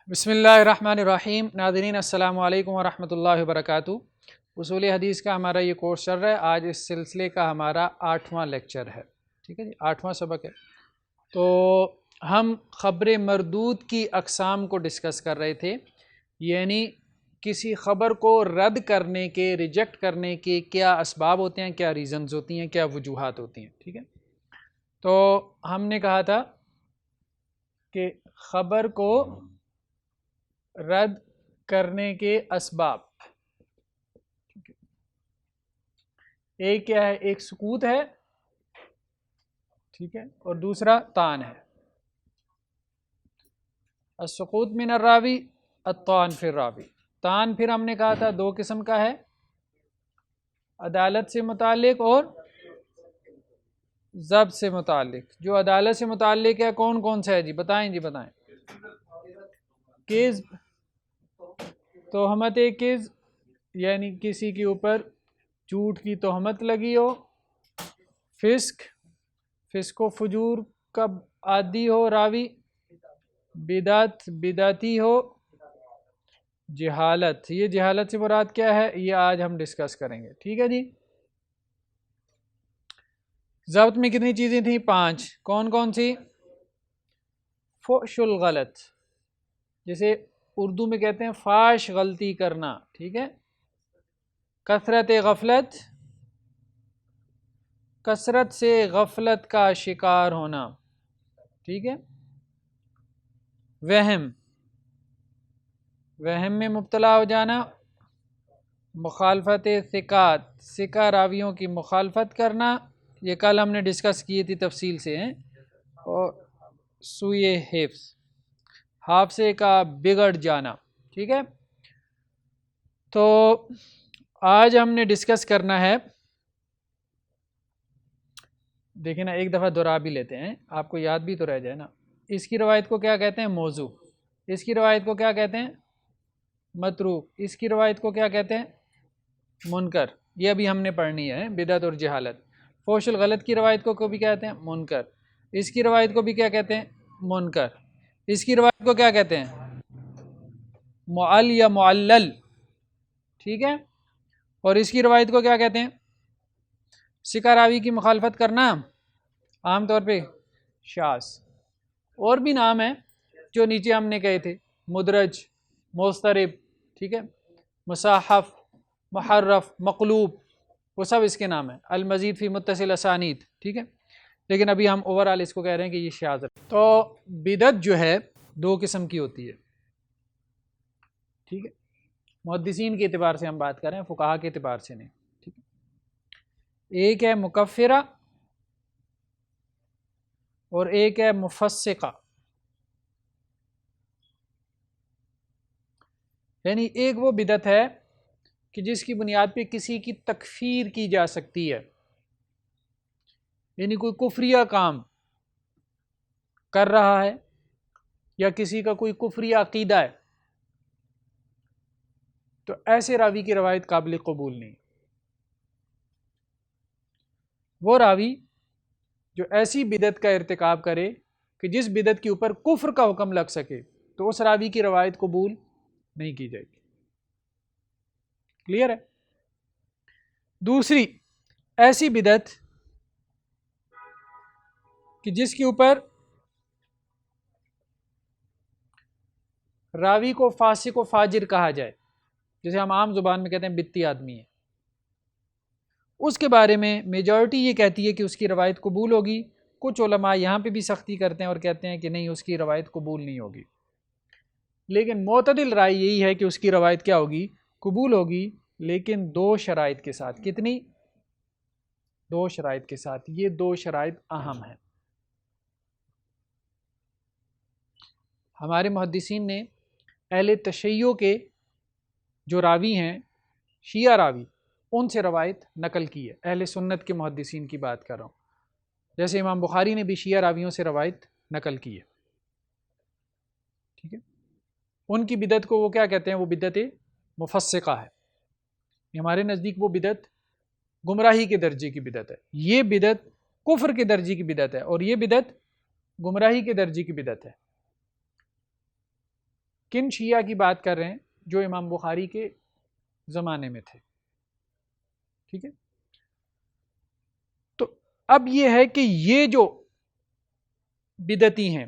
بسم اللہ الرحمن الرحیم۔ ناظرین السلام علیکم ورحمۃ اللہ وبرکاتہ۔ اصول حدیث کا ہمارا یہ کورس چل رہا ہے۔ آج اس سلسلے کا ہمارا 8واں لیکچر ہے، ٹھیک ہے جی، 8واں سبق ہے۔ تو ہم خبر مردود کی اقسام کو ڈسکس کر رہے تھے، یعنی کسی خبر کو رد کرنے کے، ریجیکٹ کرنے کے کیا اسباب ہوتے ہیں، کیا ریزنز ہوتی ہیں، کیا وجوہات ہوتی ہیں، ٹھیک ہے۔ تو ہم نے کہا تھا کہ خبر کو رد کرنے کے اسباب، ایک کیا ہے، ایک سکوت ہے، ٹھیک ہے، اور دوسرا طعن ہے۔ السقوط من الراوی، الطعن فی الراوی۔ طعن پھر ہم نے کہا تھا دو قسم کا ہے، عدالت سے متعلق اور ضبط سے متعلق۔ جو عدالت سے متعلق ہے کون کون سا ہے جی، بتائیں جی، بتائیں۔ کذب، تہمت کذب، یعنی کسی کے اوپر جھوٹ کی تہمت لگی ہو، فسق و فجور کا عادی ہو راوی، بدعتی ہو، جہالت۔ یہ جہالت سے مراد کیا ہے یہ آج ہم ڈسکس کریں گے، ٹھیک ہے جی۔ ضبط میں کتنی چیزیں تھیں؟ 5۔ کون کون سی؟ فحش الغلط، جسے اردو میں کہتے ہیں فاش غلطی کرنا، ٹھیک ہے۔ کثرت غفلت، کثرت سے غفلت کا شکار ہونا، ٹھیک ہے۔ وہم میں مبتلا ہو جانا، مخالفت ثقات، ثقہ راویوں کی مخالفت کرنا، یہ کل ہم نے ڈسکس کی تھی تفصیل سے ہیں۔ اور سوء حفظ، حافظے کا بگڑ جانا، ٹھیک ہے۔ تو آج ہم نے ڈسکس کرنا ہے، دیکھیں نا، ایک دفعہ دہرا بھی لیتے ہیں، آپ کو یاد بھی تو رہ جائے نا۔ اس کی روایت کو کیا کہتے ہیں؟ موضوع۔ اس کی روایت کو کیا کہتے ہیں؟ متروک۔ اس کی روایت کو کیا کہتے ہیں؟ منکر۔ یہ ابھی ہم نے پڑھنی ہے، بدعت اور جہالت۔ فحش الغلط کی روایت کو بھی کہتے ہیں منکر۔ اس کی روایت کو بھی کیا کہتے ہیں؟ منکر۔ اس کی روایت کو کیا کہتے ہیں؟ معل یا معلل، ٹھیک ہے۔ اور اس کی روایت کو کیا کہتے ہیں؟ ثقہ راوی کی مخالفت کرنا، عام طور پہ شاذ۔ اور بھی نام ہیں جو نیچے ہم نے کہے تھے، مدرج، مضطرب، ٹھیک ہے، مصحف، محرف، مقلوب، وہ سب اس کے نام ہیں۔ المزید فی متصل اسانید، ٹھیک ہے۔ لیکن ابھی ہم اوورال اس کو کہہ رہے ہیں کہ یہ شاذ ہے۔ تو بدعت جو ہے دو قسم کی ہوتی ہے، ٹھیک ہے۔ محدثین کے اعتبار سے ہم بات کریں، فقہا کے اعتبار سے نہیں، ٹھیک ہے۔ ایک ہے مکفرہ اور ایک ہے مفسقہ، یعنی ایک وہ بدعت ہے کہ جس کی بنیاد پہ کسی کی تکفیر کی جا سکتی ہے، یعنی کوئی کفریہ کام کر رہا ہے یا کسی کا کوئی کفریہ عقیدہ ہے، تو ایسے راوی کی روایت قابل قبول نہیں۔ وہ راوی جو ایسی بدعت کا ارتکاب کرے کہ جس بدعت کے اوپر کفر کا حکم لگ سکے، تو اس راوی کی روایت قبول نہیں کی جائے گی۔ کلیئر ہے؟ دوسری ایسی بدعت کہ جس کے اوپر راوی کو فاسق و فاجر کہا جائے، جسے ہم عام زبان میں کہتے ہیں بدعتی آدمی ہے، اس کے بارے میں میجورٹی یہ کہتی ہے کہ اس کی روایت قبول ہوگی۔ کچھ علماء یہاں پہ بھی سختی کرتے ہیں اور کہتے ہیں کہ نہیں، اس کی روایت قبول نہیں ہوگی۔ لیکن معتدل رائے یہی ہے کہ اس کی روایت کیا ہوگی؟ قبول ہوگی، لیکن دو شرائط کے ساتھ۔ کتنی؟ دو شرائط کے ساتھ۔ یہ دو شرائط اہم ہیں۔ ہمارے محدثین نے اہل تشیع کے جو راوی ہیں، شیعہ راوی، ان سے روایت نقل کی ہے۔ اہل سنت کے محدثین کی بات کر رہا ہوں، جیسے امام بخاری نے بھی شیعہ راویوں سے روایت نقل کی ہے، ٹھیک ہے۔ ان کی بدعت کو وہ کیا کہتے ہیں؟ وہ بدعت مفسقہ ہے۔ ہمارے نزدیک وہ بدعت گمراہی کے درجے کی بدعت ہے۔ یہ بدعت کفر کے درجے کی بدعت ہے، اور یہ بدعت گمراہی کے درجے کی بدعت ہے۔ کن شیعہ کی بات کر رہے ہیں؟ جو امام بخاری کے زمانے میں تھے. ٹھیک ہے. تو اب یہ ہے کہ یہ جو بدعتی ہیں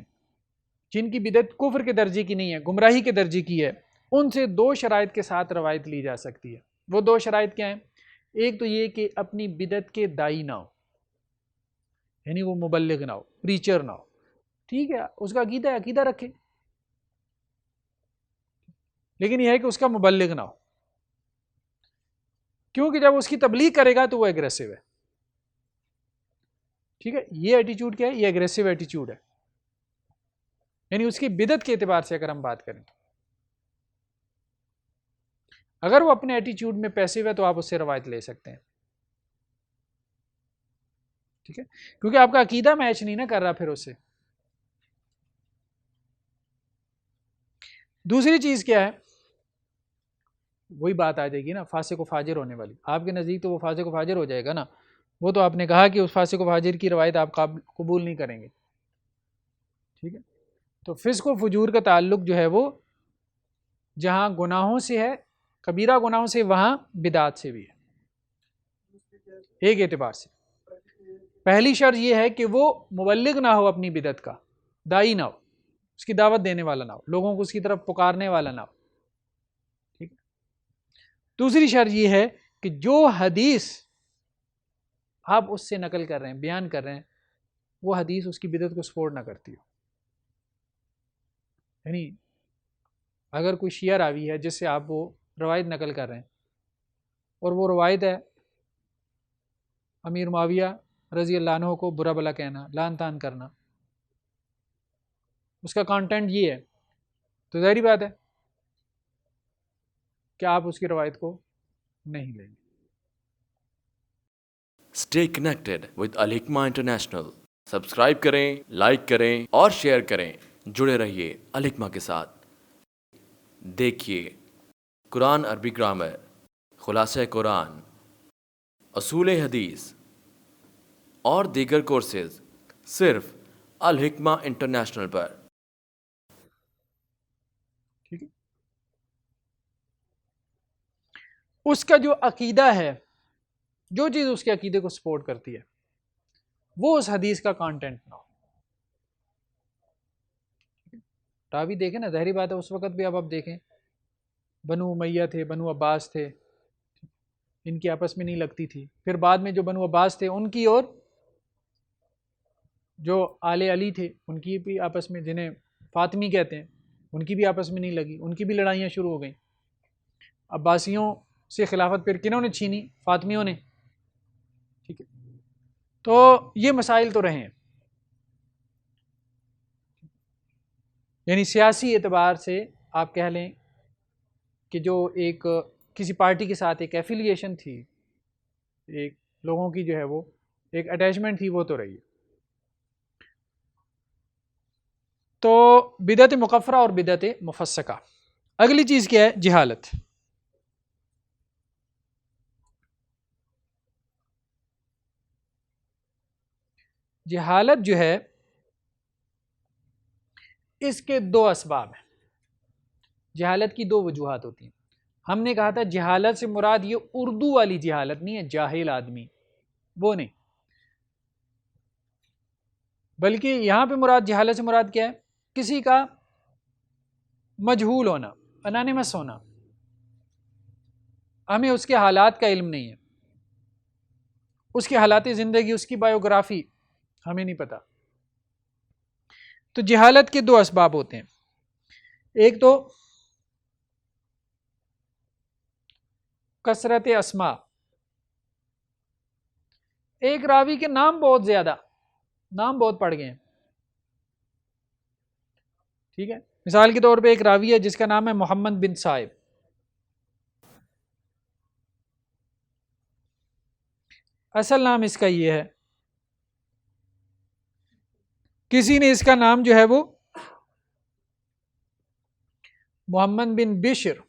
جن کی بدعت کفر کے درجے کی نہیں ہے، گمراہی کے درجے کی ہے، ان سے 2 شرائط کے ساتھ روایت لی جا سکتی ہے. وہ 2 شرائط کیا ہیں؟ ایک تو یہ کہ اپنی بدعت کے دائی نہ ہو، یعنی وہ مبلغ نہ ہو، پریچر نہ ہو. ٹھیک ہے، اس کا عقیدہ رکھے، لیکن یہ ہے کہ اس کا مبلغ نہ ہو، کیونکہ جب اس کی تبلیغ کرے گا تو وہ ایگریسو ہے. ٹھیک ہے، یہ ایٹیچیوڈ کیا ہے؟ یہ ایگریسو ایٹیچیوڈ ہے. یعنی اس کی بدعت کے اعتبار سے اگر ہم بات کریں تو اگر وہ اپنے ایٹیچیوڈ میں پیسو ہے تو آپ اس سے روایت لے سکتے ہیں. ٹھیک ہے، کیونکہ آپ کا عقیدہ میچ نہیں نہ کر رہا پھر اس سے. دوسری چیز کیا ہے؟ وہی بات آ جائے گی نا فاسق و فاجر ہونے والی. آپ کے نزدیک تو وہ فاسق و فاجر ہو جائے گا نا. وہ تو آپ نے کہا کہ اس فاسق و فاجر کی روایت آپ قبول نہیں کریں گے. ٹھیک ہے، تو فسق و فجور کا تعلق جو ہے وہ جہاں گناہوں سے ہے، کبیرہ گناہوں سے، وہاں بدعات سے بھی ہے. ایک اعتبار سے پہلی شرط یہ ہے کہ وہ مبلغ نہ ہو، اپنی بدعت کا دائی نہ ہو، اس کی دعوت دینے والا نہ ہو، لوگوں کو اس کی طرف پکارنے والا نہ ہو. ٹھیک ہے. دوسری شرط یہ ہے کہ جو حدیث آپ اس سے نقل کر رہے ہیں، بیان کر رہے ہیں، وہ حدیث اس کی بدعت کو سپورٹ نہ کرتی ہو. یعنی اگر کوئی شیعہ راوی ہے جس سے آپ وہ روایت نقل کر رہے ہیں اور وہ روایت ہے امیر معاویہ رضی اللہ عنہ کو برا بلا کہنا، لعن طعن کرنا، اس کا کانٹینٹ یہ ہے، تو ظاہری بات ہے کہ آپ اس کی روایت کو نہیں لیں گے. Stay connected with Al-Hikmah International. Subscribe کریں، لائک کریں اور شیئر کریں. جڑے رہیے الحکمہ کے ساتھ. دیکھیے قرآن عربی گرامر، خلاصہ قرآن، اصول حدیث اور دیگر کورسز صرف الحکمہ انٹرنیشنل پر. ٹھیک ہے. اس کا جو عقیدہ ہے، جو چیز اس کے عقیدے کو سپورٹ کرتی ہے، وہ اس حدیث کا کانٹینٹ نہ ہو. راوی دیکھیں نا، ظاہری بات ہے اس وقت بھی اب آپ دیکھیں بنو امیہ تھے، بنو عباس تھے، ان کی آپس میں نہیں لگتی تھی. پھر بعد میں جو بنو عباس تھے ان کی اور جو آل علی تھے ان کی بھی آپس میں، جنہیں فاطمی کہتے ہیں، ان کی بھی آپس میں نہیں لگی، ان کی بھی لڑائیاں شروع ہو گئیں. عباسیوں سے خلافت پھر کنہوں نے چھینی؟ فاطمیوں نے. ٹھیک ہے، تو یہ مسائل تو رہے ہیں. یعنی سیاسی اعتبار سے آپ کہہ لیں کہ جو ایک کسی پارٹی کے ساتھ ایک ایفیلیشن تھی، ایک لوگوں کی جو ہے وہ ایک اٹیچمنٹ تھی، وہ تو رہی ہے. تو بدعت مکفرہ اور بدعت مفسقہ. اگلی چیز کیا ہے؟ جہالت. جہالت جو ہے اس کے 2 اسباب ہیں. جہالت کی 2 وجوہات ہوتی ہیں. ہم نے کہا تھا جہالت سے مراد یہ اردو والی جہالت نہیں ہے، جاہل آدمی وہ نہیں، بلکہ یہاں پہ مراد جہالت سے مراد کیا ہے؟ کسی کا مجہول ہونا، انانیمس ہونا، ہمیں اس کے حالات کا علم نہیں ہے، اس کے حالات زندگی، اس کی بایوگرافی ہمیں نہیں پتا. تو جہالت کے 2 اسباب ہوتے ہیں. ایک تو کثرت اسماء، ایک راوی کے نام بہت زیادہ، نام بہت پڑ گئے ہیں. ٹھیک ہے، مثال کے طور پہ ایک راوی ہے جس کا نام ہے محمد بن صائب. اصل نام اس کا یہ ہے، کسی نے اس کا نام جو ہے وہ محمد بن بشر،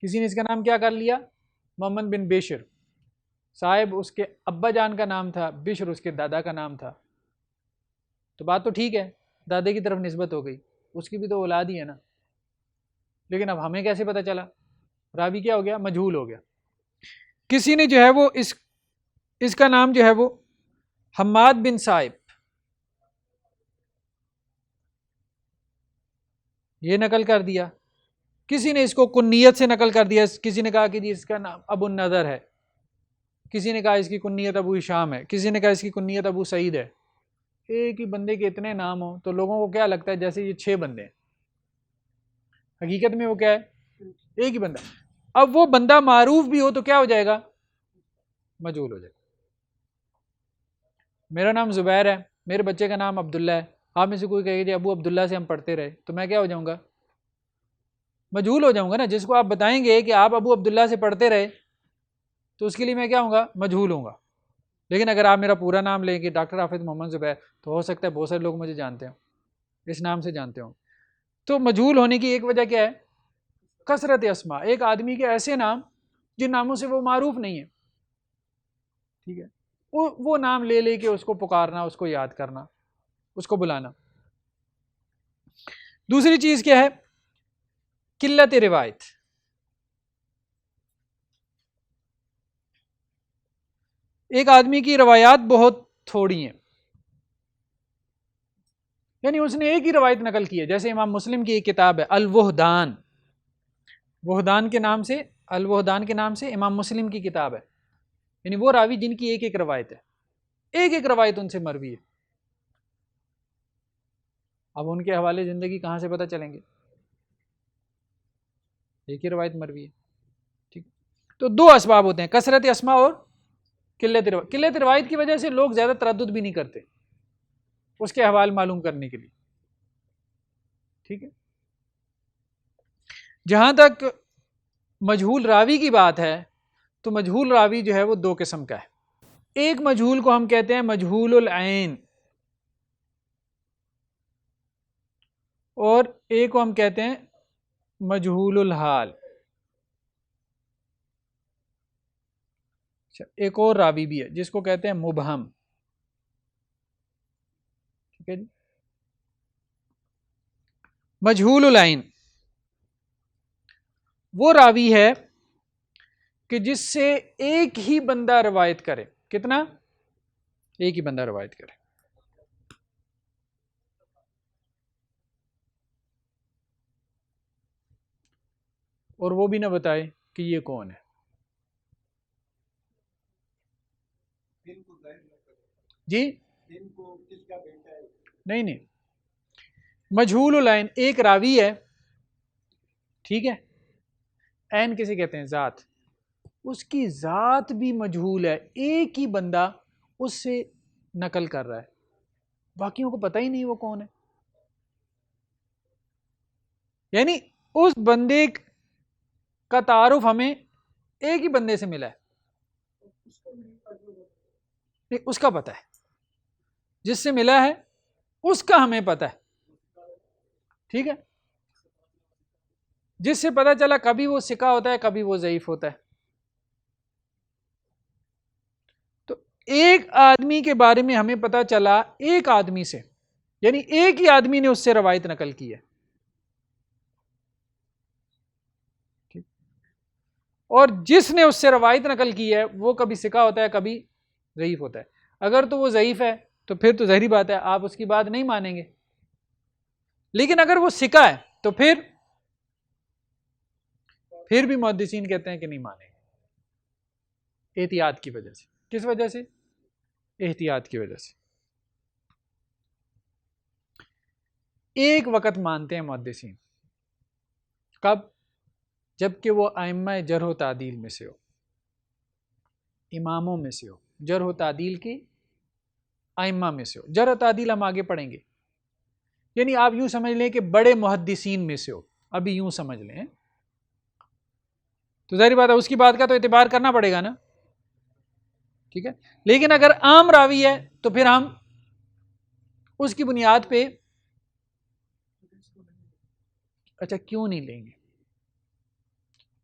کسی نے اس کا نام کیا کر لیا؟ محمد بن بشر. صاحب اس کے ابا جان کا نام تھا، بشر اس کے دادا کا نام تھا. تو بات تو ٹھیک ہے، دادے کی طرف نسبت ہو گئی، اس کی بھی تو اولاد ہی ہے نا. لیکن اب ہمیں کیسے پتہ چلا؟ راوی کیا ہو گیا؟ مجہول ہو گیا. کسی نے جو ہے وہ اس کا نام جو ہے وہ حماد بن صائب یہ نقل کر دیا، کسی نے اس کو کنیت سے نقل کر دیا، کسی نے کہا کہ جی اس کا نام ابو النضر ہے، کسی نے کہا اس کی کنیت ابو ہشام ہے، کسی نے کہا اس کی کنیت ابو سعید ہے. ایک ہی بندے کے اتنے نام ہوں تو لوگوں کو کیا لگتا ہے جیسے یہ 6 بندے ہیں. حقیقت میں وہ کیا ہے؟ ایک ہی بندہ. اب وہ بندہ معروف بھی ہو تو کیا ہو جائے گا؟ مجہول ہو جائے گا. میرا نام زبیر ہے، میرے بچے کا نام عبداللہ ہے، آپ میں سے کوئی کہے گا جی ابو عبداللہ سے ہم پڑھتے رہے، تو میں کیا ہو جاؤں گا؟ مجہول ہو جاؤں گا نا. جس کو آپ بتائیں گے کہ آپ ابو عبداللہ سے پڑھتے رہے تو اس کے لیے میں کیا ہوں گا؟ مجہول ہوں گا. لیکن اگر آپ میرا پورا نام لیں کہ ڈاکٹر حافظ محمد زبیر، تو ہو سکتا ہے بہت سارے لوگ مجھے جانتے ہوں، اس نام سے جانتے ہوں. تو مجہول ہونے کی ایک وجہ کیا ہے؟ کثرت اسماء. ایک آدمی کے ایسے نام جن ناموں سے وہ معروف نہیں ہے، ٹھیک ہے، وہ نام لے لے کے اس کو پکارنا، اس کو یاد کرنا، اس کو بلانا. دوسری چیز کیا ہے؟ قلت روایت. ایک آدمی کی روایات بہت تھوڑی ہیں، یعنی اس نے ایک ہی روایت نقل کی ہے. جیسے امام مسلم کی ایک کتاب ہے الوہدان، وہدان کے نام سے، الوہدان کے نام سے امام مسلم کی کتاب ہے. یعنی وہ راوی جن کی ایک ایک روایت ہے، ایک ایک روایت ان سے مروی ہے. اب ان کے حوالے زندگی کہاں سے پتہ چلیں گے؟ ایک ہی روایت مروی ہے. ٹھیک. تو 2 اسباب ہوتے ہیں، کثرت اسماء اور قلت روایت. قلت روایت کی وجہ سے لوگ زیادہ تردد بھی نہیں کرتے اس کے احوال معلوم کرنے کے لیے. ٹھیک ہے. جہاں تک مجہول راوی کی بات ہے تو مجہول راوی جو ہے وہ 2 قسم کا ہے. ایک مجہول کو ہم کہتے ہیں مجہول العین، اور ایک کو ہم کہتے ہیں مجہول الحال. ایک اور راوی بھی ہے جس کو کہتے ہیں مبہم. ٹھیک ہے جی. مجہول العین وہ راوی ہے کہ جس سے ایک ہی بندہ روایت کرے. کتنا؟ ایک ہی بندہ روایت کرے. اور وہ بھی نہ بتائے کہ یہ کون ہے. جی نہیں، مجہول العین ایک راوی ہے، ٹھیک ہے، عین کسے کہتے ہیں؟ ذات. اس کی ذات بھی مجہول ہے، ایک ہی بندہ اس سے نقل کر رہا ہے، باقیوں کو پتہ ہی نہیں وہ کون ہے. یعنی اس بندے کا تعارف ہمیں ایک ہی بندے سے ملا ہے، اس کا پتہ ہے، جس سے ملا ہے اس کا ہمیں پتہ ہے. ٹھیک ہے. جس سے پتہ چلا کبھی وہ ثقہ ہوتا ہے، کبھی وہ ضعیف ہوتا ہے. تو ایک آدمی کے بارے میں ہمیں پتہ چلا ایک آدمی سے، یعنی ایک ہی آدمی نے اس سے روایت نقل کی ہے. اور جس نے اس سے روایت نقل کی ہے وہ کبھی ثقہ ہوتا ہے، کبھی ضعیف ہوتا ہے. اگر تو وہ ضعیف ہے تو پھر تو ظاہری بات ہے آپ اس کی بات نہیں مانیں گے، لیکن اگر وہ ثقہ ہے تو پھر بھی محدثین کہتے ہیں کہ نہیں مانیں گے، احتیاط کی وجہ سے. کس وجہ سے؟ احتیاط کی وجہ سے. ایک وقت مانتے ہیں محدثین، کب؟ جبکہ وہ ائمہ جرح و تعدیل میں سے ہو، اماموں میں سے ہو، جرح و تعدیل کی ائمہ میں سے ہو. جرح و تعدیل ہم آگے پڑھیں گے. یعنی آپ یوں سمجھ لیں کہ بڑے محدثین میں سے ہو، ابھی یوں سمجھ لیں. تو ظاہری بات ہے اس کی بات کا تو اعتبار کرنا پڑے گا نا. ٹھیک ہے. لیکن اگر عام راوی ہے تو پھر ہم اس کی بنیاد پہ اچھا کیوں نہیں لیں گے؟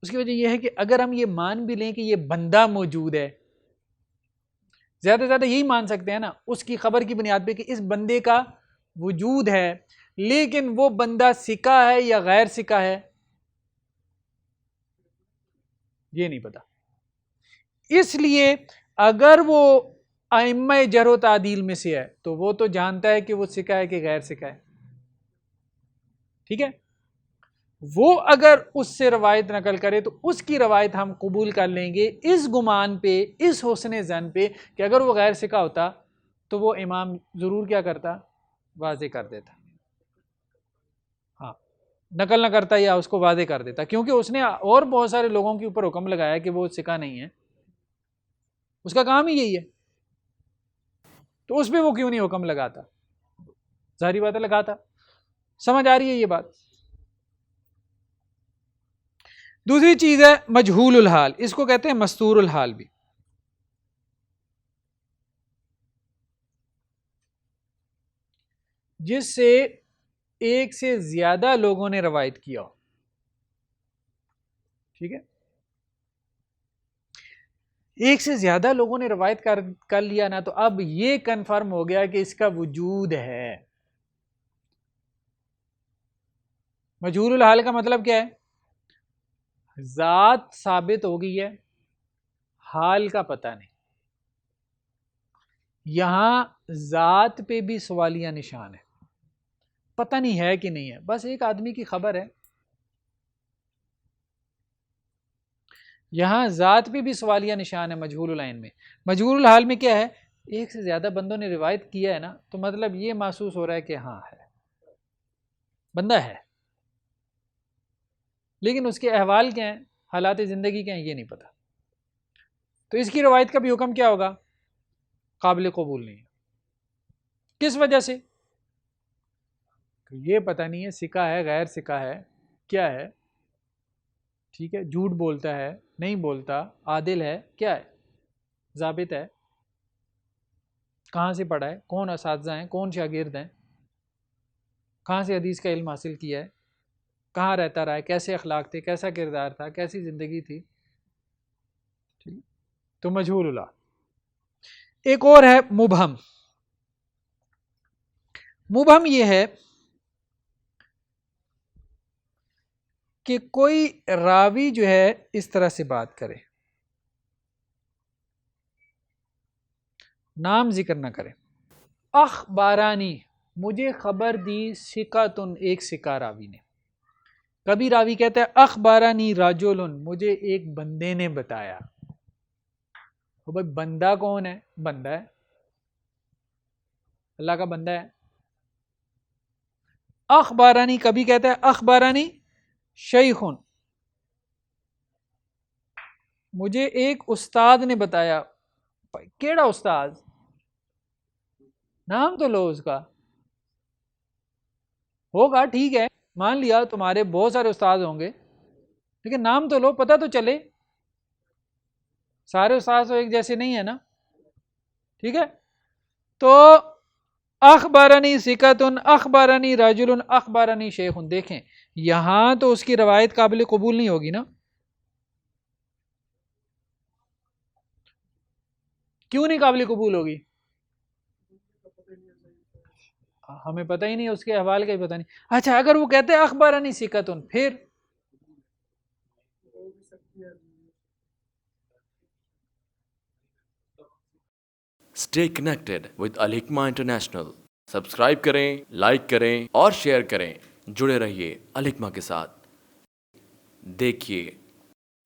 اس کی وجہ یہ ہے کہ اگر ہم یہ مان بھی لیں کہ یہ بندہ موجود ہے، زیادہ سے زیادہ یہی مان سکتے ہیں نا اس کی خبر کی بنیاد پہ کہ اس بندے کا وجود ہے، لیکن وہ بندہ سکہ ہے یا غیر سکہ ہے یہ نہیں پتا. اس لیے اگر وہ ائمہ جرح و تعدیل میں سے ہے تو وہ تو جانتا ہے کہ وہ سکہ ہے کہ غیر سکہ ہے. ٹھیک ہے، وہ اگر اس سے روایت نقل کرے تو اس کی روایت ہم قبول کر لیں گے اس گمان پہ، اس حسن ظن پہ کہ اگر وہ غیر سکہ ہوتا تو وہ امام ضرور کیا کرتا، واضح کر دیتا. ہاں، نقل نہ کرتا یا اس کو واضح کر دیتا، کیونکہ اس نے اور بہت سارے لوگوں کے اوپر حکم لگایا کہ وہ سکہ نہیں ہے، اس کا کام ہی یہی ہے، تو اس پہ وہ کیوں نہیں حکم لگاتا؟ ظاہری بات ہے لگاتا. سمجھ آ رہی ہے یہ بات؟ دوسری چیز ہے مجہول الحال، اس کو کہتے ہیں مستور الحال بھی. جس سے ایک سے زیادہ لوگوں نے روایت کیا ہو. ٹھیک ہے، ایک سے زیادہ لوگوں نے روایت کر لیا نا، تو اب یہ کنفرم ہو گیا کہ اس کا وجود ہے. مجہول الحال کا مطلب کیا ہے؟ ذات ثابت ہو گئی ہے، حال کا پتہ نہیں. یہاں ذات پہ بھی سوالیہ نشان ہے، پتہ نہیں ہے کہ نہیں ہے، بس ایک آدمی کی خبر ہے. یہاں ذات پہ بھی سوالیہ نشان ہے مجہول العین میں. مجہول الحال میں کیا ہے؟ ایک سے زیادہ بندوں نے روایت کیا ہے نا، تو مطلب یہ محسوس ہو رہا ہے کہ ہاں ہے، بندہ ہے، لیکن اس کے احوال کیا ہیں، حالات زندگی کیا ہیں، یہ نہیں پتا. تو اس کی روایت کا بھی حکم کیا ہوگا؟ قابل قبول نہیں ہے. کس وجہ سے؟ یہ پتہ نہیں ہے سکہ ہے غیر سکہ ہے کیا ہے. ٹھیک ہے، جھوٹ بولتا ہے نہیں بولتا، عادل ہے کیا ہے، ضابط ہے، کہاں سے پڑھا ہے، کون اساتذہ ہیں، کون شاگرد ہیں، کہاں سے حدیث کا علم حاصل کیا ہے، کہاں رہتا رہا ہے، کیسے اخلاق تھے، کیسا کردار تھا، کیسی زندگی تھی. ٹھیک، تو مجہول الحال. ایک اور ہے مبہم. مبہم یہ ہے کہ کوئی راوی جو ہے اس طرح سے بات کرے، نام ذکر نہ کرے. اخبارانی، مجھے خبر دی ثقۃ، ایک ثقہ راوی نے. کبھی راوی کہتا ہے اخبارانی رجل، مجھے ایک بندے نے بتایا. تو بھائی بندہ کون ہے؟ بندہ ہے، اللہ کا بندہ ہے. اخبارانی، کبھی کہتا ہے اخبارانی شیخ، مجھے ایک استاد نے بتایا. کیڑا استاد؟ نام تو لو اس کا. ہوگا ٹھیک ہے، مان لیا تمہارے بہت سارے استاد ہوں گے، لیکن نام تو لو، پتہ تو چلے. سارے استاد تو ایک جیسے نہیں ہے نا. ٹھیک ہے، تو اخبارانی ثقۃ اخبارانی رجل اخبارانی شیخ. دیکھیں یہاں تو اس کی روایت قابل قبول نہیں ہوگی نا. کیوں نہیں قابل قبول ہوگی؟ ہمیں پتہ ہی نہیں، اس کے احوال کا ہی پتہ نہیں. اچھا اگر وہ کہتے ہیں اخبارانی ثقۃ، پھر stay connected with Al-Hikmah international. Subscribe کریں، لائک کریں اور شیئر کریں. جڑے رہیے الحکمہ کے ساتھ. دیکھیے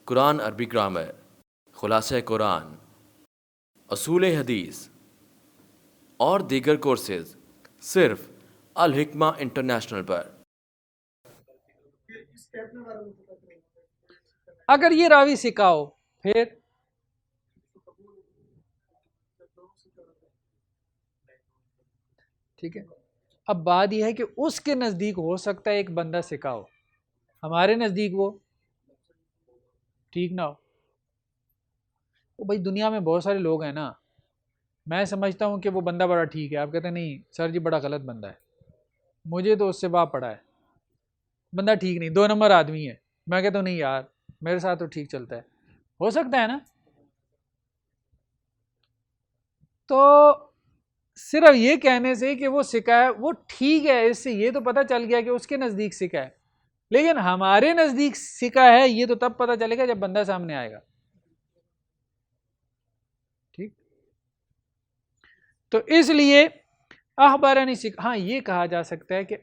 قرآن عربی گرامر، خلاصہ قرآن، اصول حدیث اور دیگر کورسز صرف الحکمہ انٹرنیشنل پر. اگر یہ راوی ثقہ ہو پھر ٹھیک ہے. اب بات یہ ہے کہ اس کے نزدیک ہو سکتا ہے ایک بندہ ثقہ ہو، ہمارے نزدیک وہ ٹھیک نہ ہو. بھائی دنیا میں بہت سارے لوگ ہیں نا، میں سمجھتا ہوں کہ وہ بندہ بڑا ٹھیک ہے، آپ کہتے ہیں نہیں سر جی بڑا غلط بندہ ہے، مجھے تو اس سے باپ پڑا ہے، بندہ ٹھیک نہیں، 2 نمبر آدمی ہے. میں کہتا ہوں نہیں یار میرے ساتھ تو ٹھیک چلتا ہے. ہو سکتا ہے نا. تو صرف یہ کہنے سے کہ وہ سکہ ہے وہ ٹھیک ہے، اس سے یہ تو پتہ چل گیا کہ اس کے نزدیک سکہ ہے، لیکن ہمارے نزدیک سکہ ہے یہ تو تب پتہ چلے گا جب بندہ سامنے آئے گا. ٹھیک، تو اس لیے اخبارانی سکہ. ہاں یہ کہا جا سکتا ہے کہ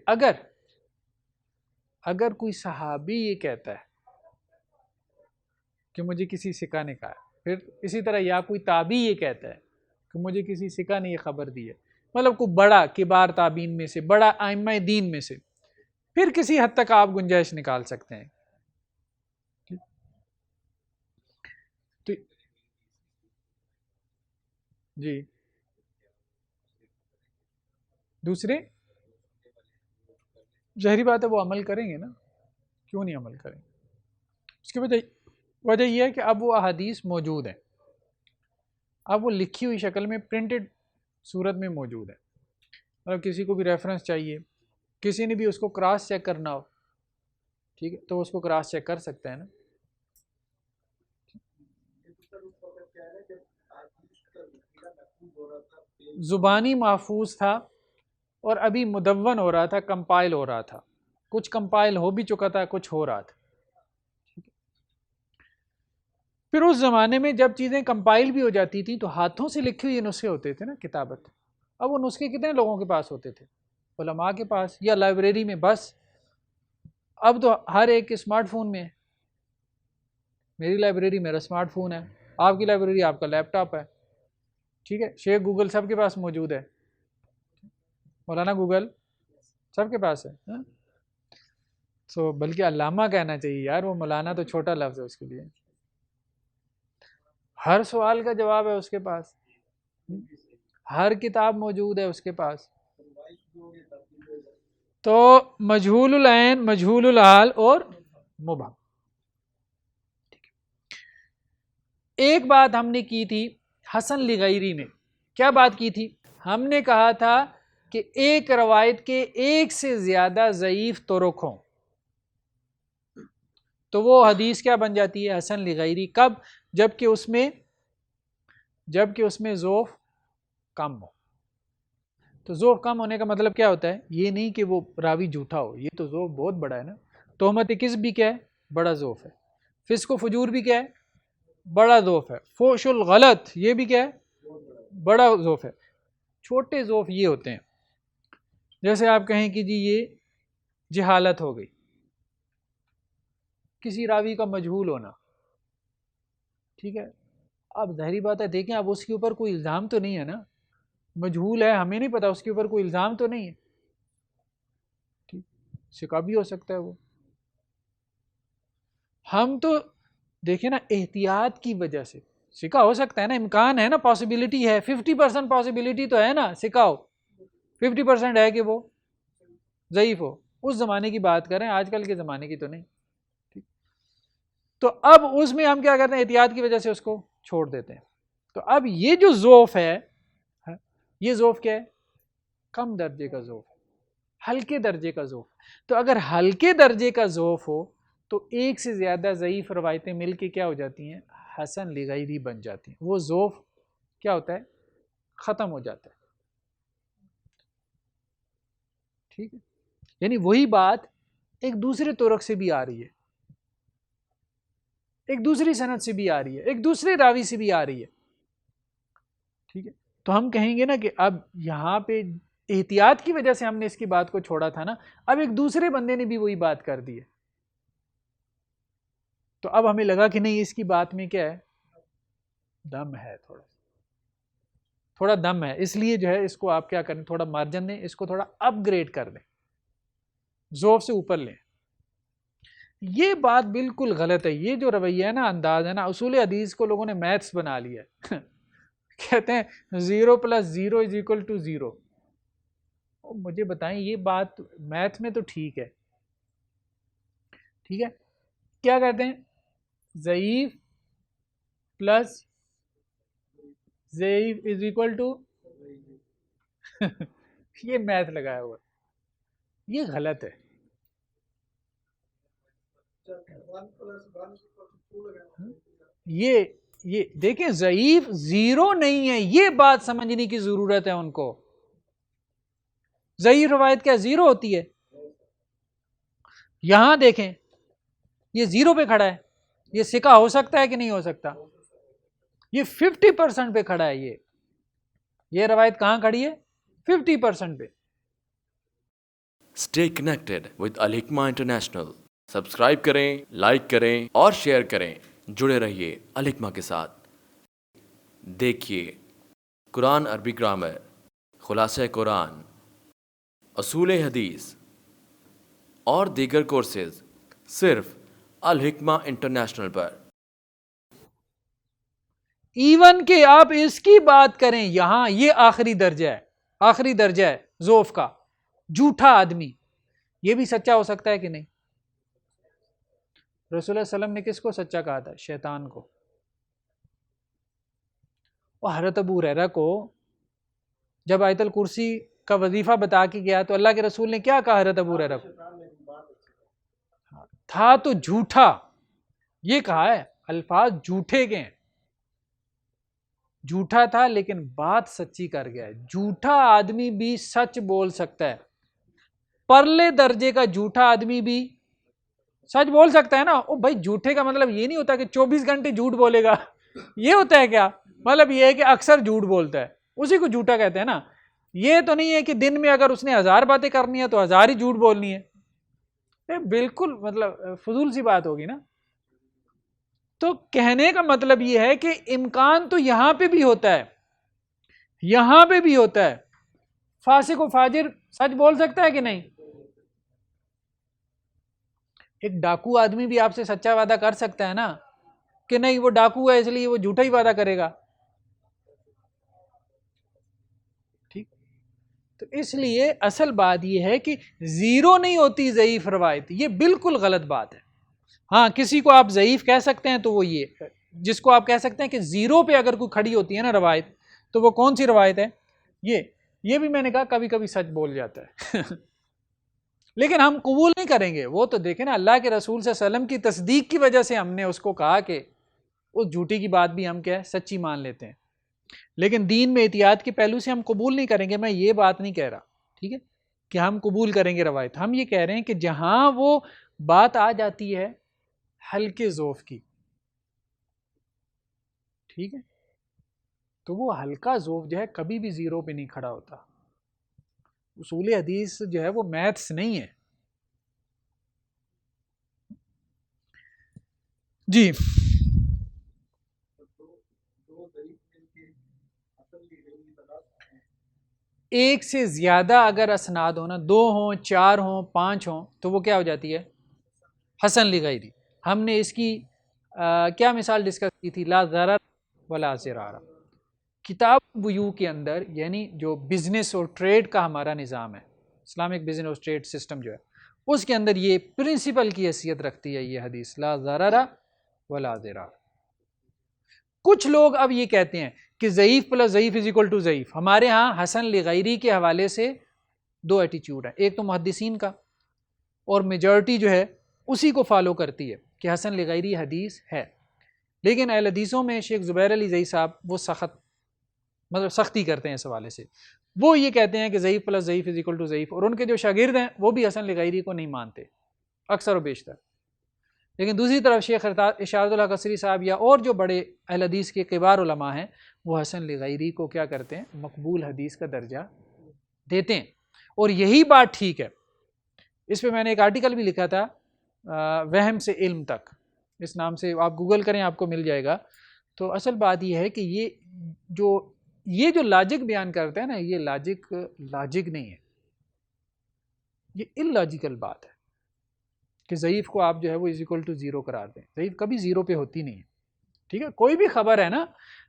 اگر کوئی صحابی یہ کہتا ہے کہ مجھے کسی سکہ نے کہا، پھر اسی طرح یا کوئی تابعی یہ کہتا ہے کہ مجھے کسی سکہ نے یہ خبر دی ہے، مطلب کوئی بڑا کبار تابعین میں سے، بڑا ائمہ دین میں سے، پھر کسی حد تک آپ گنجائش نکال سکتے ہیں. تو جی دوسرے ظاہری بات ہے وہ عمل کریں گے نا، کیوں نہیں عمل کریں گے؟ اس کی وجہ یہ ہے کہ اب وہ احادیث موجود ہیں، اب وہ لکھی ہوئی شکل میں پرنٹڈ صورت میں موجود ہے. مطلب کسی کو بھی ریفرنس چاہیے، کسی نے بھی اس کو کراس چیک کرنا ہو، ٹھیک ہے، تو اس کو کراس چیک کر سکتا ہے نا. زبانی محفوظ تھا اور ابھی مدون ہو رہا تھا، کمپائل ہو رہا تھا، کچھ کمپائل ہو بھی چکا تھا، کچھ ہو رہا تھا. پھر اس زمانے میں جب چیزیں کمپائل بھی ہو جاتی تھیں تو ہاتھوں سے لکھی ہوئی نسخے ہوتے تھے نا، کتابت. اب وہ نسخے کتنے لوگوں کے پاس ہوتے تھے؟ علماء کے پاس یا لائبریری میں بس. اب تو ہر ایک اسمارٹ فون میں ہے. میری لائبریری میرا اسمارٹ فون ہے، آپ کی لائبریری آپ کا لیپ ٹاپ ہے، ٹھیک ہے. شیخ گوگل سب کے پاس موجود ہے، مولانا گوگل سب کے پاس ہے. سو بلکہ علامہ کہنا چاہیے یار، وہ مولانا تو چھوٹا لفظ ہے اس کے لیے. ہر سوال کا جواب ہے اس کے پاس، ہر کتاب موجود ہے اس کے پاس. تو مجہول العین، مجہول الحال اور مبہم. ایک بات ہم نے کی تھی حسن لغیری میں، کیا بات کی تھی؟ ہم نے کہا تھا کہ ایک روایت کے ایک سے زیادہ ضعیف طرق ہوں تو وہ حدیث کیا بن جاتی ہے؟ حسن لغیری. کب؟ جبکہ اس میں ضعف کم ہو. تو ضعف کم ہونے کا مطلب کیا ہوتا ہے؟ یہ نہیں کہ وہ راوی جھوٹا ہو، یہ تو ضعف بہت بڑا ہے نا. تہمت کذب بھی کیا ہے؟ بڑا ضعف ہے. فسق و فجور بھی کیا ہے؟ بڑا ضعف ہے. فحش الغلط یہ بھی کیا ہے؟ بڑا ضعف ہے. چھوٹے ضعف یہ ہوتے ہیں جیسے آپ کہیں کہ جی یہ جہالت ہو گئی، کسی راوی کا مجہول ہونا، ٹھیک ہے. اب ظاہری بات ہے، دیکھیں اب اس کے اوپر کوئی الزام تو نہیں ہے نا، مجہول ہے، ہمیں نہیں پتا اس کے اوپر کوئی الزام تو نہیں ہے، ٹھیک، سکہ بھی ہو سکتا ہے وہ. ہم تو دیکھیں نا احتیاط کی وجہ سے سکہ ہو سکتا ہے نا، امکان ہے نا، پاسبلٹی ہے، 50% پاسبلٹی تو ہے نا سکہ ہو، 50% ہے کہ وہ ضعیف ہو. اس زمانے کی بات کریں، آج کل کے زمانے کی تو نہیں. تو اب اس میں ہم کیا کرتے ہیں؟ احتیاط کی وجہ سے اس کو چھوڑ دیتے ہیں. تو اب یہ جو ضعف ہے، یہ ضعف کیا ہے؟ کم درجے کا ضعف، ہلکے درجے کا ضعف. تو اگر ہلکے درجے کا ضعف ہو تو ایک سے زیادہ ضعیف روایتیں مل کے کیا ہو جاتی ہیں؟ حسن لغیری بن جاتی ہیں. وہ ضعف کیا ہوتا ہے؟ ختم ہو جاتا ہے. ٹھیک ہے، یعنی وہی بات ایک دوسرے طرق سے بھی آ رہی ہے، ایک دوسری سند سے بھی آ رہی ہے، ایک دوسرے راوی سے بھی آ رہی ہے. ٹھیک ہے، تو ہم کہیں گے نا کہ اب یہاں پہ احتیاط کی وجہ سے ہم نے اس کی بات کو چھوڑا تھا نا، اب ایک دوسرے بندے نے بھی وہی بات کر دی ہے، تو اب ہمیں لگا کہ نہیں اس کی بات میں کیا ہے؟ دم ہے، تھوڑا دم ہے. اس لیے جو ہے اس کو آپ کیا کریں؟ تھوڑا مارجن دیں، اس کو تھوڑا اپ گریڈ کر دیں، ذوق سے اوپر لیں. یہ بات بالکل غلط ہے. یہ جو رویہ ہے نا، انداز ہے نا، اصول حدیث کو لوگوں نے میتھس بنا لیا ہے. کہتے ہیں 0 + 0 = 0. مجھے بتائیں یہ بات میتھ میں تو ٹھیک ہے، ٹھیک ہے، کیا کہتے ہیں؟ ضعیف پلس ضعیف = یہ میتھ لگایا ہوا، یہ غلط ہے. یہ دیکھیں ضعیف 0 نہیں ہے، یہ بات سمجھنے کی ضرورت ہے ان کو. ضعیف روایت کیا زیرو ہوتی ہے؟ یہاں دیکھیں یہ زیرو پہ کھڑا ہے، یہ ثقہ ہو سکتا ہے کہ نہیں ہو سکتا؟ یہ 50% پہ کھڑا ہے، یہ روایت کہاں کھڑی ہے؟ 50% پہ. Stay connected with Al-Hikmah international. Subscribe کریں، لائک کریں اور شیئر کریں. جڑے رہیے الحکمہ کے ساتھ. دیکھیے قرآن عربی گرامر، خلاصہ قرآن، اصول حدیث اور دیگر کورسز صرف الحکمہ انٹرنیشنل پر. ایون کہ آپ اس کی بات کریں، یہاں یہ آخری درجہ ہے ضعف کا. جھوٹا آدمی یہ بھی سچا ہو سکتا ہے کہ نہیں؟ رسول اللہ صلی اللہ علیہ وسلم نے کس کو سچا کہا تھا؟ شیطان کو. اور حضرت ابو ہریرہ کو جب آیت الکرسی کا وظیفہ بتا کے گیا تو اللہ کے رسول نے کیا کہا حضرت ابو ہریرہ کو؟ تھا تو جھوٹا، یہ کہا ہے، الفاظ جھوٹے کے ہیں. جھوٹا تھا لیکن بات سچی کر گیا ہے. جھوٹا آدمی بھی سچ بول سکتا ہے، پرلے درجے کا جھوٹا آدمی بھی سچ بول سکتا ہے نا. او بھائی جھوٹے کا مطلب یہ نہیں ہوتا کہ 24 گھنٹے جھوٹ بولے گا، یہ ہوتا ہے کیا؟ مطلب یہ ہے کہ اکثر جھوٹ بولتا ہے، اسی کو جھوٹا کہتے ہیں نا. یہ تو نہیں ہے کہ دن میں اگر اس نے 1000 باتیں کرنی ہے تو 1000 ہی جھوٹ بولنی ہے، بالکل مطلب فضول سی بات ہوگی نا. تو کہنے کا مطلب یہ ہے کہ امکان تو یہاں پہ بھی ہوتا ہے، یہاں پہ بھی ہوتا ہے. فاسق و فاجر سچ بول سکتا ہے کہ نہیں؟ ایک ڈاکو آدمی بھی آپ سے سچا وعدہ کر سکتا ہے نا، کہ نہیں وہ ڈاکو ہے اس لیے وہ جھوٹا ہی وعدہ کرے گا. ٹھیک، تو اس لیے اصل بات یہ ہے کہ زیرو نہیں ہوتی ضعیف روایت، یہ بالکل غلط بات ہے. ہاں کسی کو آپ ضعیف کہہ سکتے ہیں تو وہ یہ جس کو آپ کہہ سکتے ہیں کہ زیرو پہ اگر کوئی کھڑی ہوتی ہے نا روایت، تو وہ کون سی روایت ہے؟ یہ بھی میں نے کہا کبھی کبھی سچ بول جاتا ہے لیکن ہم قبول نہیں کریں گے. وہ تو دیکھیں نا، اللہ کے رسول صلی اللہ علیہ وسلم کی تصدیق کی وجہ سے ہم نے اس کو کہا کہ اس جھوٹی کی بات بھی ہم کیا ہے سچی مان لیتے ہیں، لیکن دین میں احتیاط کے پہلو سے ہم قبول نہیں کریں گے. میں یہ بات نہیں کہہ رہا ٹھیک ہے کہ ہم قبول کریں گے روایت. ہم یہ کہہ رہے ہیں کہ جہاں وہ بات آ جاتی ہے ہلکے ضعف کی، ٹھیک ہے، تو وہ ہلکا ضعف جو ہے کبھی بھی زیرو پہ نہیں کھڑا ہوتا. اصول حدیث جو ہے وہ میتھس نہیں ہے. جی ایک سے زیادہ اگر اسناد ہو نا، 2 ہوں 4 ہوں 5 ہوں، تو وہ کیا ہو جاتی ہے؟ حسن لغیری. ہم نے اس کی کیا مثال ڈسکس کی تھی؟ لا ضرر ولا ضرار. کتاب بیوع کے اندر، یعنی جو بزنس اور ٹریڈ کا ہمارا نظام ہے، اسلامک بزنس اور ٹریڈ سسٹم جو ہے، اس کے اندر یہ پرنسپل کی حیثیت رکھتی ہے یہ حدیث، لا ضرر ولا ضرار. کچھ لوگ اب یہ کہتے ہیں کہ ضعیف پلس ضعیف از اکول ٹو ضعیف. ہمارے ہاں حسن لغیری کے حوالے سے 2 ایٹیچیوڈ ہیں. ایک تو محدثین کا، اور میجورٹی جو ہے اسی کو فالو کرتی ہے کہ حسن لغیری حدیث ہے. لیکن اہل حدیثوں میں شیخ زبیر علی زئی صاحب وہ سختی کرتے ہیں اس حوالے سے. وہ یہ کہتے ہیں کہ ضعیف پلس ضعیف از اکول ٹو ضعیف، اور ان کے جو شاگرد ہیں وہ بھی حسن لغیری کو نہیں مانتے اکثر و بیشتر. لیکن دوسری طرف شیخ اشارت اللہ قصری صاحب یا اور جو بڑے اہل حدیث کے کبار علماء ہیں، وہ حسن لغیری کو کیا کرتے ہیں؟ مقبول حدیث کا درجہ دیتے ہیں. اور یہی بات ٹھیک ہے. اس پہ میں نے ایک آرٹیکل بھی لکھا تھا، وہم سے علم تک، اس نام سے آپ گوگل کریں آپ کو مل جائے گا. تو اصل بات یہ ہے کہ یہ جو لاجک بیان کرتے ہیں نا، یہ لاجک نہیں ہے، یہ ان لاجیکل بات ہے کہ ضعیف کو آپ جو ہے وہ از اکول ٹو زیرو قرار دیں. ضعیف کبھی زیرو پہ ہوتی نہیں ہے. ٹھیک ہے، کوئی بھی خبر ہے نا،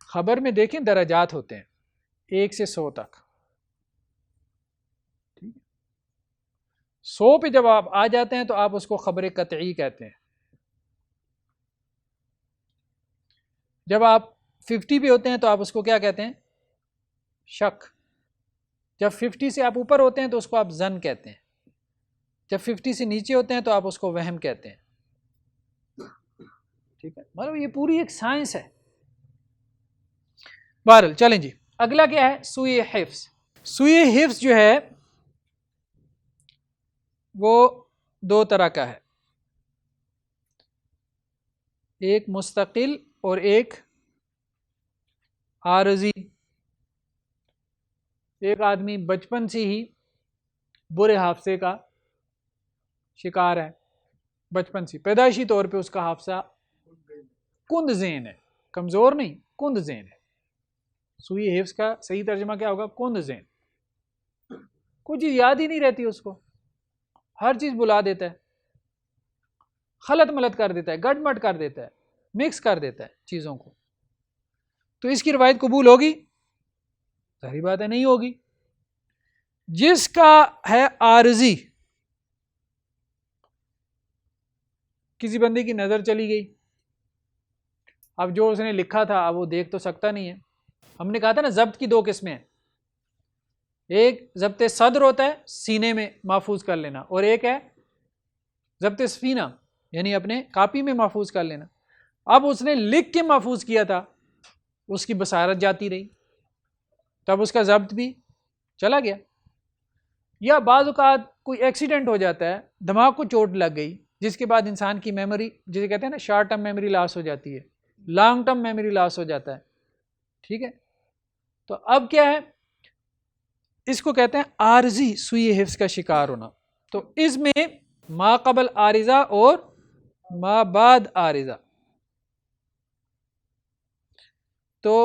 خبر میں دیکھیں درجات ہوتے ہیں 1 سے 100 تک. 100 پہ جب آپ آ جاتے ہیں تو آپ اس کو خبر قطعی کہتے ہیں. جب آپ 50 پہ ہوتے ہیں تو آپ اس کو کیا کہتے ہیں؟ شک. جب 50 سے آپ اوپر ہوتے ہیں تو اس کو آپ ظن کہتے ہیں. جب 50 سے نیچے ہوتے ہیں تو آپ اس کو وہم کہتے ہیں. ٹھیک ہے، مطلب یہ پوری ایک سائنس ہے. بہرحال چلیں جی، اگلا کیا ہے؟ سوئے حفظ. سوئے حفظ جو ہے وہ دو طرح کا ہے، ایک مستقل اور ایک عارضی۔ ایک آدمی بچپن سے ہی برے حافظے کا شکار ہے، بچپن سے پیدائشی طور پہ اس کا حافظہ کند ذہن ہے، کمزور نہیں، کند ذہن ہے۔ سوئی حفظ کا صحیح ترجمہ کیا ہوگا؟ کند ذہن، کچھ چیز یاد ہی نہیں رہتی اس کو، ہر چیز بلا دیتا ہے، خلط ملط کر دیتا ہے، گٹ مٹ کر دیتا ہے، مکس کر دیتا ہے چیزوں کو۔ تو اس کی روایت قبول ہوگی؟ ظاہری بات ہے نہیں ہوگی۔ جس کا ہے عارضی، کسی بندے کی نظر چلی گئی، اب جو اس نے لکھا تھا اب وہ دیکھ تو سکتا نہیں ہے۔ ہم نے کہا تھا نا ضبط کی دو قسمیں ہیں، ایک ضبط صدر ہوتا ہے سینے میں محفوظ کر لینا، اور ایک ہے ضبط سفینہ یعنی اپنے کاپی میں محفوظ کر لینا۔ اب اس نے لکھ کے محفوظ کیا تھا، اس کی بصارت جاتی رہی، تب اس کا ضبط بھی چلا گیا۔ یا بعض اوقات کوئی ایکسیڈنٹ ہو جاتا ہے، دماغ کو چوٹ لگ گئی، جس کے بعد انسان کی میموری، جسے کہتے ہیں نا شارٹ ٹرم میموری لاس ہو جاتی ہے، لانگ ٹرم میموری لاس ہو جاتا ہے، ٹھیک ہے۔ تو اب کیا ہے، اس کو کہتے ہیں عارضی سوئی حفظ کا شکار ہونا۔ تو اس میں ما قبل عارضہ اور ما بعد عارضہ، تو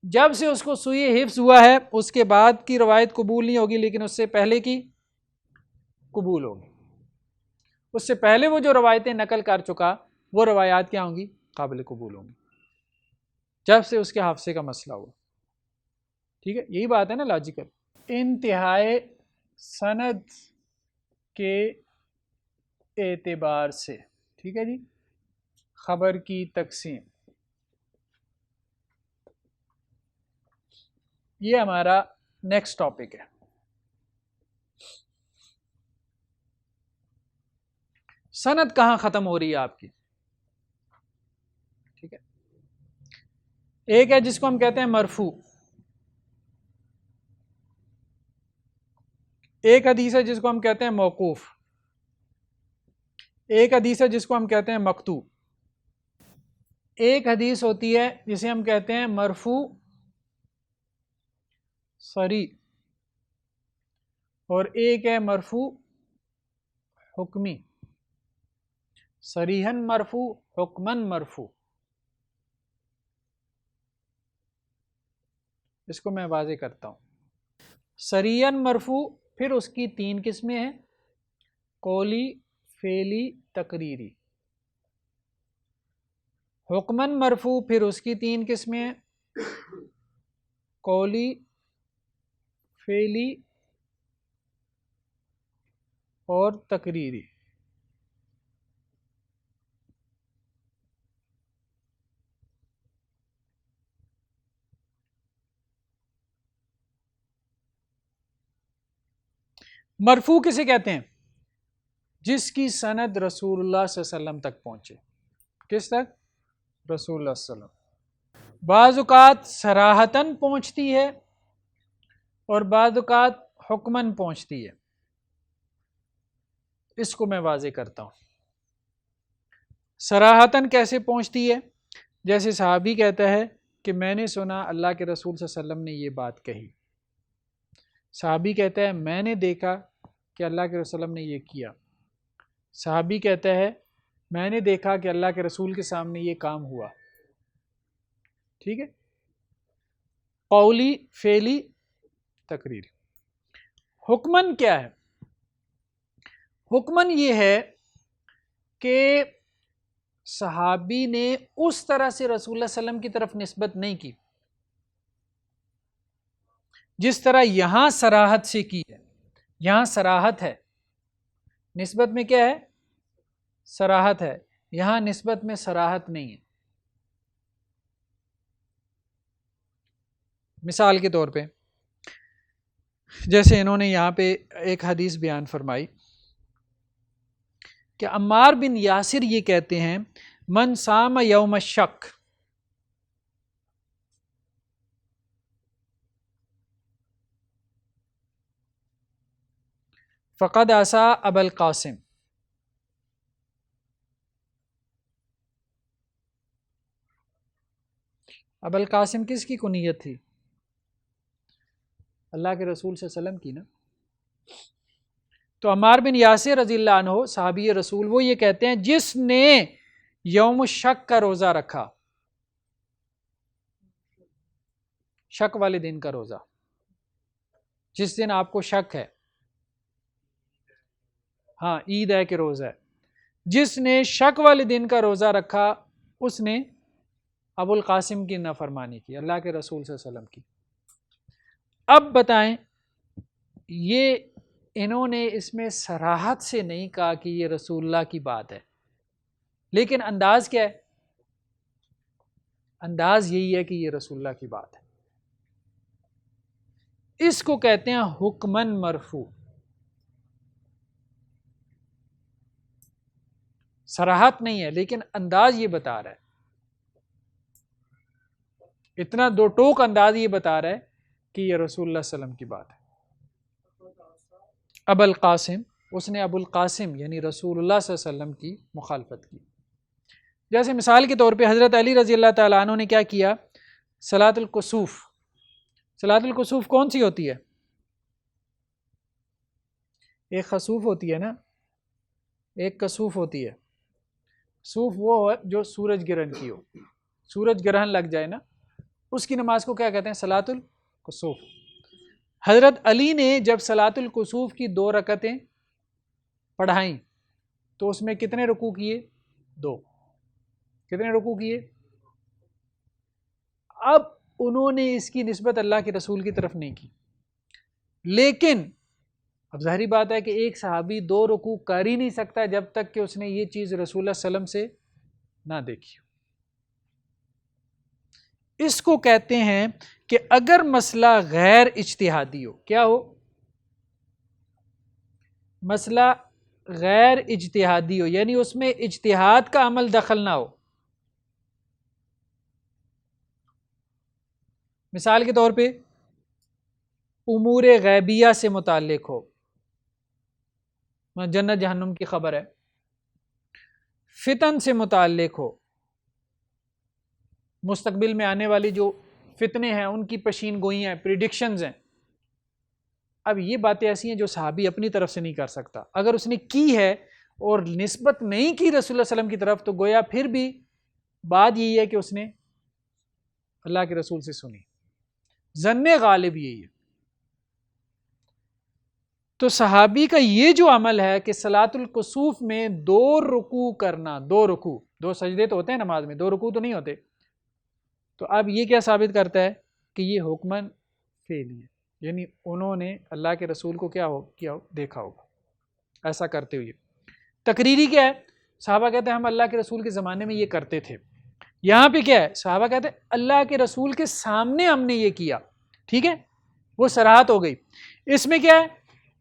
جب سے اس کو سوئی حفظ ہوا ہے اس کے بعد کی روایت قبول نہیں ہوگی، لیکن اس سے پہلے کی قبول ہوگی۔ اس سے پہلے وہ جو روایتیں نقل کر چکا وہ روایات کیا ہوں گی؟ قابل قبول ہوں گی، جب سے اس کے حافظے کا مسئلہ ہوا، ٹھیک ہے۔ یہی بات ہے نا لاجیکل۔ انتہائی سند کے اعتبار سے، ٹھیک ہے جی، خبر کی تقسیم، یہ ہمارا نیکسٹ ٹاپک ہے۔ سند کہاں ختم ہو رہی ہے آپ کی؟ ٹھیک ہے، ایک ہے جس کو ہم کہتے ہیں مرفوع، ایک حدیث ہے جس کو ہم کہتے ہیں موقوف، ایک حدیث ہے جس کو ہم کہتے ہیں مقطوع۔ ایک حدیث ہوتی ہے جسے ہم کہتے ہیں مرفوع صریح، اور ایک ہے مرفوع حکمی، صریحاً مرفوع، حکماً مرفوع۔ اس کو میں واضح کرتا ہوں۔ صریحاً مرفوع پھر اس کی تین قسمیں ہیں، قولی، فعلی، تقریری۔ حکماً مرفوع پھر اس کی تین قسمیں ہیں، قولی، فعلی اور تقریری۔ مرفوع کسے کہتے ہیں؟ جس کی سند رسول اللہ صلی اللہ علیہ وسلم تک پہنچے۔ کس تک؟ رسول اللہ صلی اللہ علیہ وسلم۔ بعض اوقات صراحتاً پہنچتی ہے اور بعض اوقات حکماً پہنچتی ہے۔ اس کو میں واضح کرتا ہوں۔ صراحتاً کیسے پہنچتی ہے؟ جیسے صحابی کہتا ہے کہ میں نے سنا اللہ کے رسول صلی اللہ علیہ وسلم نے یہ بات کہی، صحابی کہتا ہے میں نے دیکھا کہ اللہ کے رسول نے یہ کیا، صحابی کہتا ہے میں نے دیکھا کہ اللہ کے رسول کے سامنے یہ کام ہوا، ٹھیک ہے۔ قولی، فعلی، تقریری۔ حکماً کیا ہے؟ حکماً یہ ہے کہ صحابی نے اس طرح سے رسول اللہ صلی اللہ علیہ وسلم کی طرف نسبت نہیں کی جس طرح یہاں صراحت سے کی ہے۔ یہاں صراحت ہے، نسبت میں کیا ہے؟ صراحت ہے، یہاں نسبت میں صراحت نہیں ہے۔ مثال کے طور پہ جیسے انہوں نے یہاں پہ ایک حدیث بیان فرمائی کہ عمار بن یاسر یہ کہتے ہیں من صام یوم الشک، فقد عصا ابا القاسم. ابا القاسم کس کی کنیت تھی؟ اللہ کے رسول صلی اللہ علیہ وسلم کی نا. تو عمار بن یاسر رضی اللہ عنہ صحابی رسول وہ یہ کہتے ہیں جس نے یوم شک کا روزہ رکھا، شک والے دن کا روزہ، جس دن آپ کو شک ہے، ہاں عید ہے کہ روزہ ہے، جس نے شک والے دن کا روزہ رکھا اس نے ابو القاسم کی نافرمانی کی، اللہ کے رسول صلی اللہ علیہ وسلم کی. اب بتائیں، یہ انہوں نے اس میں صراحت سے نہیں کہا کہ یہ رسول اللہ کی بات ہے، لیکن انداز کیا ہے؟ انداز یہی ہے کہ یہ رسول اللہ کی بات ہے. اس کو کہتے ہیں حکمن مرفوع. صراحت نہیں ہے لیکن انداز یہ بتا رہا ہے، اتنا دو ٹوک انداز یہ بتا رہا ہے کہ یہ رسول اللہ صلی اللہ علیہ وسلم کی بات ہے. ابو القاسم، اس نے ابو القاسم یعنی رسول اللہ صلی اللہ علیہ وسلم کی مخالفت کی. جیسے مثال کے طور پہ حضرت علی رضی اللہ تعالیٰ عنہ نے کیا کیا؟ صلاۃ الکسوف. صلاۃ الکسوف کون سی ہوتی ہے؟ ایک خسوف ہوتی ہے نا، ایک کسوف ہوتی ہے. کسوف وہ ہے جو سورج گرہن کی ہو، سورج گرہن لگ جائے نا، اس کی نماز کو کیا کہتے ہیں؟ صلاۃ الکسوف. حضرت علی نے جب صلاۃ الکسوف کی 2 رکعتیں پڑھائیں تو اس میں کتنے رکوع کیے؟ 2. کتنے رکوع کیے؟ اب انہوں نے اس کی نسبت اللہ کے رسول کی طرف نہیں کی، لیکن اب ظاہری بات ہے کہ ایک صحابی 2 رکوع کر ہی نہیں سکتا جب تک کہ اس نے یہ چیز رسول اللہ صلی اللہ علیہ وسلم سے نہ دیکھی. اس کو کہتے ہیں کہ اگر مسئلہ غیر اجتہادی ہو، کیا ہو؟ مسئلہ غیر اجتہادی ہو، یعنی اس میں اجتہاد کا عمل دخل نہ ہو. مثال کے طور پہ امور غیبیہ سے متعلق ہو، جنت جہنم کی خبر ہے، فتن سے متعلق ہو، مستقبل میں آنے والی جو فتنے ہیں ان کی پیشین گوئیاں ہیں، پریڈکشنز ہیں. اب یہ باتیں ایسی ہیں جو صحابی اپنی طرف سے نہیں کر سکتا. اگر اس نے کی ہے اور نسبت نہیں کی رسول اللہ صلی اللہ علیہ وسلم کی طرف تو گویا پھر بھی بات یہی ہے کہ اس نے اللہ کے رسول سے سنی. ظن غالب یہی ہے. تو صحابی کا یہ جو عمل ہے کہ صلاۃ الکسوف میں 2 رکوع کرنا، 2 رکوع، 2 سجدے تو ہوتے ہیں نماز میں، 2 رکوع تو نہیں ہوتے. تو اب یہ کیا ثابت کرتا ہے کہ یہ حکمن فعلی ہے، یعنی انہوں نے اللہ کے رسول کو کیا دیکھا ہوگا ایسا کرتے ہوئے. تقریری کیا ہے؟ صحابہ کہتے ہیں ہم اللہ کے رسول کے زمانے میں یہ کرتے تھے. یہاں پہ کیا ہے؟ صحابہ کہتے ہیں اللہ کے رسول کے سامنے ہم نے یہ کیا. ٹھیک ہے، وہ صراحت ہو گئی. اس میں کیا ہے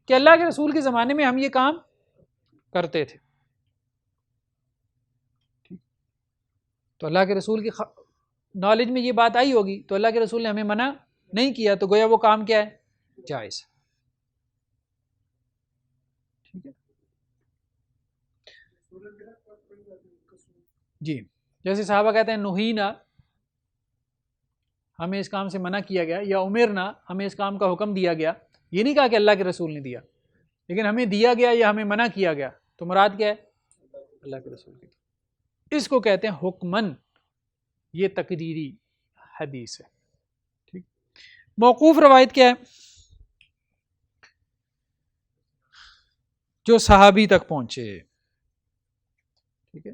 کہ اللہ کے رسول کے زمانے میں ہم یہ کام کرتے تھے. تو اللہ کے رسول کی نالج میں یہ بات آئی ہوگی تو اللہ کے رسول نے ہمیں منع نہیں کیا، تو گویا وہ کام کیا ہے؟ جائز. ٹھیک ہے جی. جیسے صحابہ کہتے ہیں نہینا، ہمیں اس کام سے منع کیا گیا، یا امرنا، ہمیں اس کام کا حکم دیا گیا. یہ نہیں کہا کہ اللہ کے رسول نے دیا، لیکن ہمیں دیا گیا یا ہمیں منع کیا گیا، تو مراد کیا ہے؟ اللہ کے رسول کی. اس کو کہتے ہیں حکمن. یہ تقریری حدیث ہے. ٹھیک. موقوف روایت کیا ہے؟ جو صحابی تک پہنچے. ٹھیک ہے،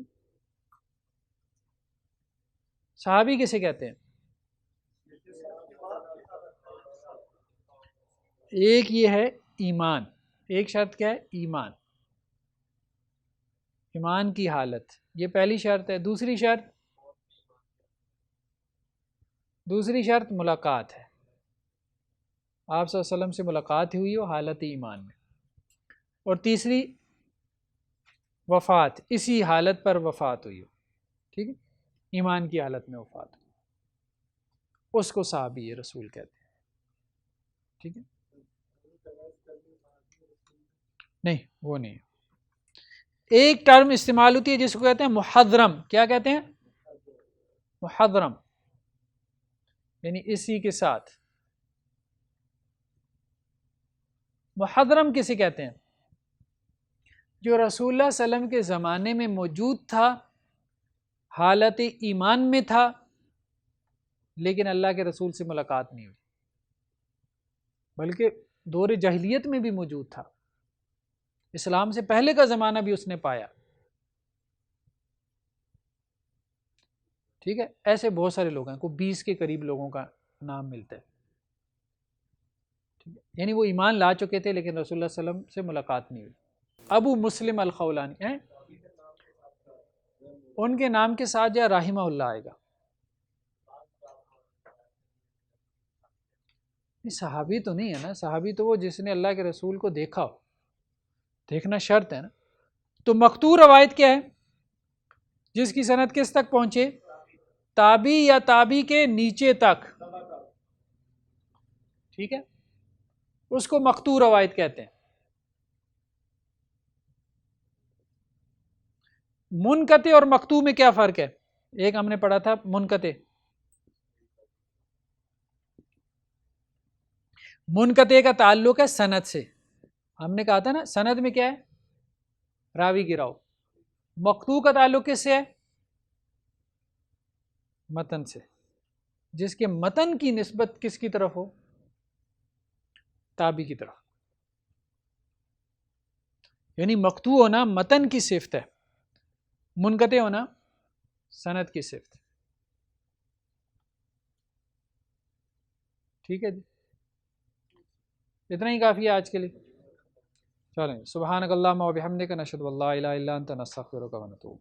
صحابی کسے کہتے ہیں؟ ایک یہ ہے ایمان، ایک شرط کیا ہے؟ ایمان، ایمان کی حالت، یہ پہلی شرط ہے. دوسری شرط ملاقات ہے، آپ صلی اللہ علیہ وسلم سے ملاقات ہوئی ہو حالت ایمان میں. اور تیسری وفات، اسی حالت پر وفات ہوئی ہو. ٹھیک ہے، ایمان کی حالت میں وفات ہوئی، اس کو صحابی رسول کہتے ہیں. ٹھیک ہے. نہیں وہ نہیں. ایک ٹرم استعمال ہوتی ہے جس کو کہتے ہیں محضرم. کیا کہتے ہیں؟ محضرم، یعنی اسی کے ساتھ. محضرم کسے کہتے ہیں؟ جو رسول اللہ صلی اللہ علیہ وسلم کے زمانے میں موجود تھا، حالت ایمان میں تھا، لیکن اللہ کے رسول سے ملاقات نہیں ہوئی، بلکہ دور جاہلیت میں بھی موجود تھا، اسلام سے پہلے کا زمانہ بھی اس نے پایا. ٹھیک ہے، ایسے بہت سارے لوگ ہیں، کو 20 کے قریب لوگوں کا نام ملتا ہے. ٹھیک ہے، یعنی وہ ایمان لا چکے تھے لیکن رسول اللہ صلی اللہ علیہ وسلم سے ملاقات نہیں ہوئی. ابو مسلم الخولانی ہیں، ان کے نام کے ساتھ یا رحمہ اللہ آئے گا. صحابی تو نہیں ہے نا، صحابی تو وہ جس نے اللہ کے رسول کو دیکھا ہو. دیکھنا شرط ہے نا. تو مقطوع روایت کیا ہے؟ جس کی سند کس تک پہنچے؟ تابعی یا تابعی کے نیچے تک. ٹھیک ہے، اس کو مقطوع روایت کہتے ہیں. منقطع اور مقطوع میں کیا فرق ہے؟ ایک ہم نے پڑھا تھا منقطع. منقطع کا تعلق ہے سند سے. ہم نے کہا تھا نا سند میں کیا ہے؟ راوی کی راو. مقطوع کا تعلق کس سے ہے؟ متن سے. جس کے متن کی نسبت کس کی طرف ہو؟ تابعی کی طرف. یعنی مقطوع ہونا متن کی صفت ہے، منقطع ہونا سند کی صفت. ٹھیک ہے جی، اتنا ہی کافی ہے آج کے لیے. چلیں، سبحانک اللہم و بحمدک، نشہد ان لا الہ الا انت، نستغفرک و نتوب.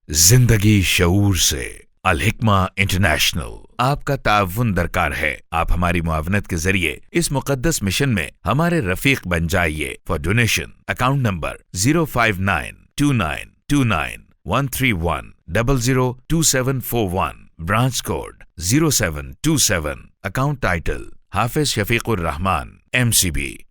زندگی شعور سے الحکمہ انٹرنیشنل آپ کا تعاون درکار ہے. آپ ہماری معاونت کے ذریعے اس مقدس مشن میں ہمارے رفیق بن جائیے. For donation account number 059292131002741، branch code 0727، account title Hafiz Shafiq Rahman MCB.